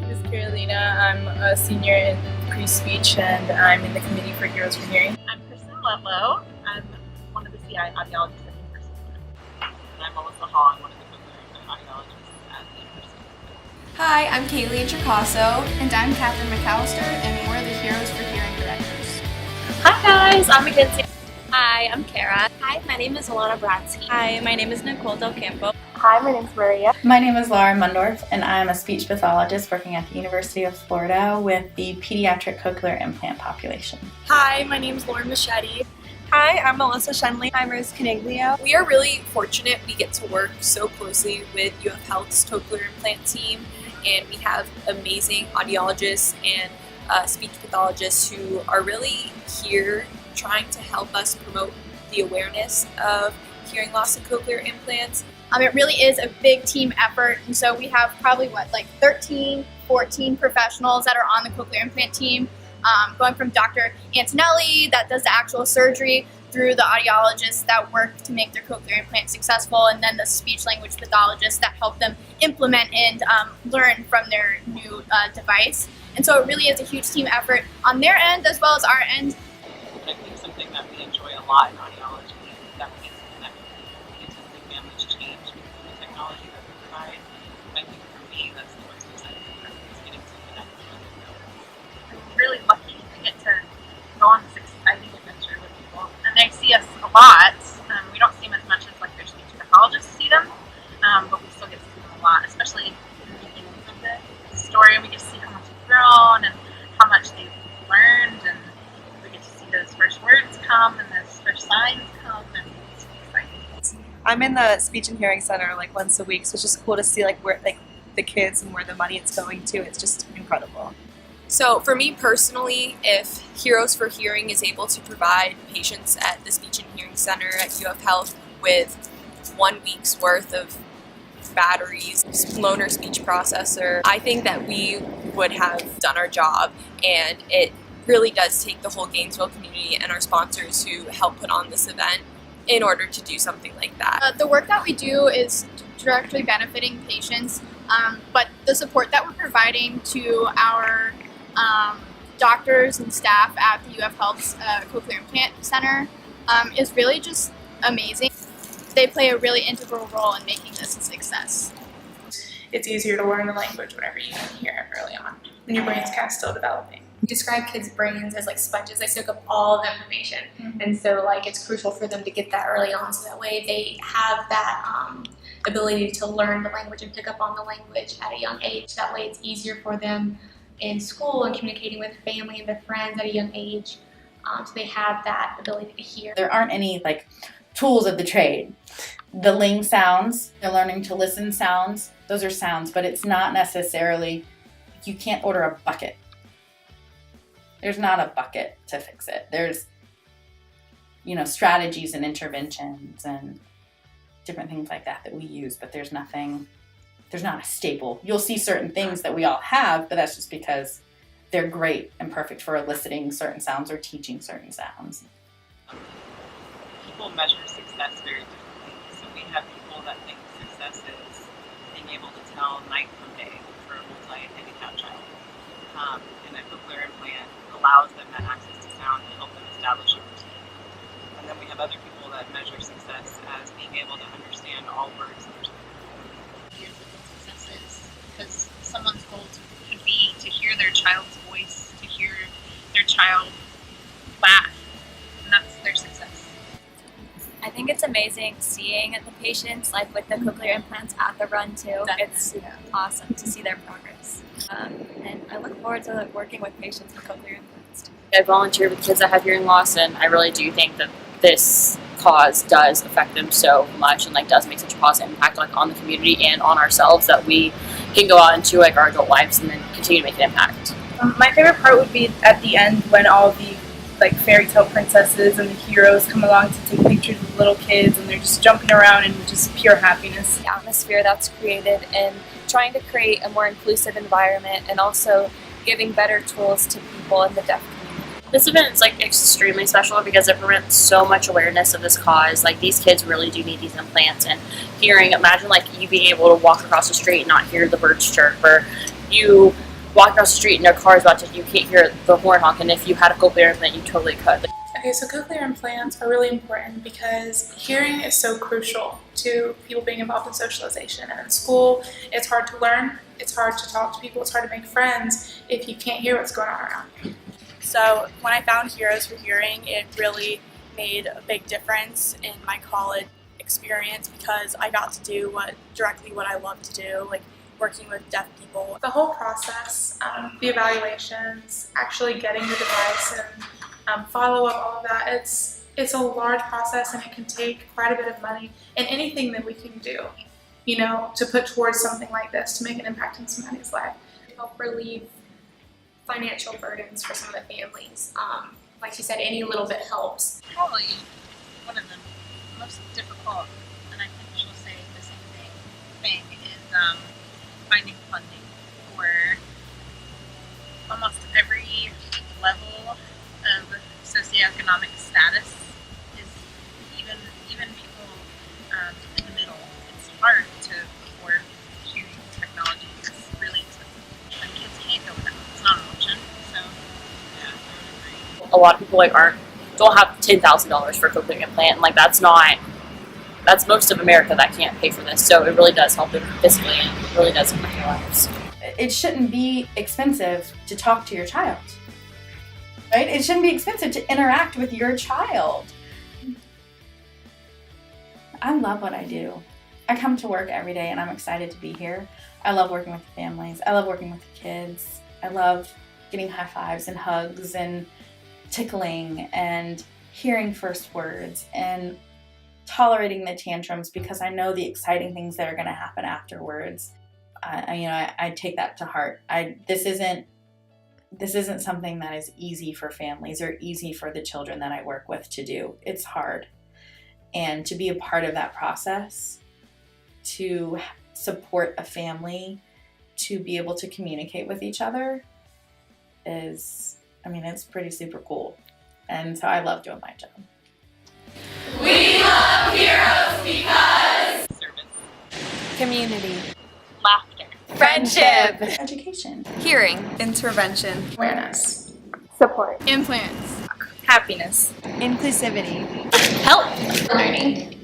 name is Carolina. I'm a senior in pre-speech and I'm in the committee for Heroes for Hearing. I'm Kristen Letlow. I'm one of the CI audiologists at the University of Florida. And I'm Melissa Hall. I'm one of the cochlear audiologists at the University of Florida. Hi, I'm Kaylee Tricasso. And I'm Catherine McAllister, and we're the Heroes for Hearing directors. Hi guys, I'm Mackenzie. Hi, I'm Kara. Hi, my name is Alana Bratsky. Hi, my name is Nicole Del Campo. Hi, my name is Maria. My name is Laura Mundorf, and I'm a speech pathologist working at the University of Florida with the pediatric cochlear implant population. Hi, my name is Lauren Machete. Hi, I'm Melissa Shenley. I'm Rose Caniglio. We are really fortunate we get to work so closely with UF Health's cochlear implant team, and we have amazing audiologists and speech pathologists who are really here trying to help us promote the awareness of hearing loss and cochlear implants. It really is a big team effort, and so we have probably 13, 14 professionals that are on the cochlear implant team, going from Dr. Antonelli that does the actual surgery through the audiologists that work to make their cochlear implant successful, and then the speech language pathologists that help them implement and learn from their new device. And so it really is a huge team effort on their end as well as our end. I think something that we enjoy a lot in audiology is that we get to connect with people. We get to see families change because of the technology that we provide. I think for me, that's the most exciting part, is getting to connect with other families. I'm really lucky to get to go on this exciting adventure with people. And they see us a lot. We don't see them as much as their speech pathologists see them, but we still get to see them a lot, especially in the beginnings of the story. We get to see how much they've grown and how much they've learned, and we get to see those first words come and those first signs come, and it's exciting. I'm in the speech and hearing center once a week, so it's just cool to see where the kids and where the money is going to. It's just incredible. So for me personally, if Heroes for Hearing is able to provide patients at the Speech and Hearing Center at UF Health with 1 week's worth of batteries, loaner speech processor, I think that we would have done our job, and it really does take the whole Gainesville community and our sponsors who help put on this event in order to do something like that. The work that we do is directly benefiting patients, but the support that we're providing to our doctors and staff at the UF Health's Cochlear Implant Center is really just amazing. They play a really integral role in making this a success. It's easier to learn the language whenever you can hear it early on, when your brain's kind of still developing. Describe kids' brains as sponges. They soak up all the information, and so it's crucial for them to get that early on, so that way they have that ability to learn the language and pick up on the language at a young age. That way it's easier for them in school and communicating with family and their friends at a young age, so they have that ability to hear. There aren't any tools of the trade. The ling sounds, they're learning to listen sounds, those are sounds, but it's not necessarily, you can't order a bucket. There's not a bucket to fix it. There's, strategies and interventions and different things like that we use, but there's not a staple. You'll see certain things that we all have, but that's just because they're great and perfect for eliciting certain sounds or teaching certain sounds. People measure success very differently. So we have people that think success is being able to tell night from day for a multi-handicapped child. And a cochlear implant allows them that access to sound to help them establish a routine. And then we have other people that measure success as being able to understand all words that are spoken. Here's what success is, because someone's goal could be to hear their child's voice, to hear their child laugh, and that's their success. I think it's amazing seeing the patients with the cochlear implants at the run too. It's awesome to see their progress. And I look forward to working with patients with cochlear implants. I volunteer with kids that have hearing loss, and I really do think that this cause does affect them so much and does make such a positive impact on the community and on ourselves, that we can go out into our adult lives and then continue to make an impact. My favorite part would be at the end when all the fairy tale princesses and the heroes come along to take pictures with little kids, and they're just jumping around in just pure happiness. The atmosphere that's created and trying to create a more inclusive environment, and also giving better tools to people in the deaf community. This event is extremely special because it promotes so much awareness of this cause. These kids really do need these implants, and hearing, imagine you being able to walk across the street and not hear the birds chirp, or you walk across the street and a car is about to, you can't hear the horn honk, and if you had a cochlear implant, you totally could. Okay, so cochlear implants are really important because hearing is so crucial to people being involved in socialization. And in school, it's hard to learn, it's hard to talk to people, it's hard to make friends if you can't hear what's going on around you. So when I found Heroes for Hearing, it really made a big difference in my college experience because I got to do directly what I love to do, like working with deaf people. The whole process, the evaluations, actually getting the device and follow up, all of that, it's a large process and it can take quite a bit of money. And anything that we can do, you know, to put towards something like this to make an impact in somebody's life. Help relieve financial burdens for some of the families. Like she said, any little bit helps. Probably one of the most difficult, and I think she'll say the same thing is finding funding for almost every level of socioeconomic status. Is even people in the middle. It's hard to afford hearing technology. It's really expensive, and kids can't go without. It's not an option. So yeah, I would agree. A lot of people like don't have $10,000 for a cochlear implant, and like that's most of America that can't pay for this. So it really does help them physically, and it really does impact their lives. It shouldn't be expensive to talk to your child, right? It shouldn't be expensive to interact with your child. I love what I do. I come to work every day and I'm excited to be here. I love working with the families. I love working with the kids. I love getting high fives and hugs and tickling and hearing first words and tolerating the tantrums because I know the exciting things that are going to happen afterwards. I take that to heart. This isn't something that is easy for families or easy for the children that I work with to do. It's hard. And to be a part of that process, to support a family, to be able to communicate with each other it's pretty super cool. And so I love doing my job. We love Heroes because Service, Community. laughter, Friendship. Education. Hearing. Intervention. Awareness. Support. Implants. Happiness. Inclusivity. Help. Learning.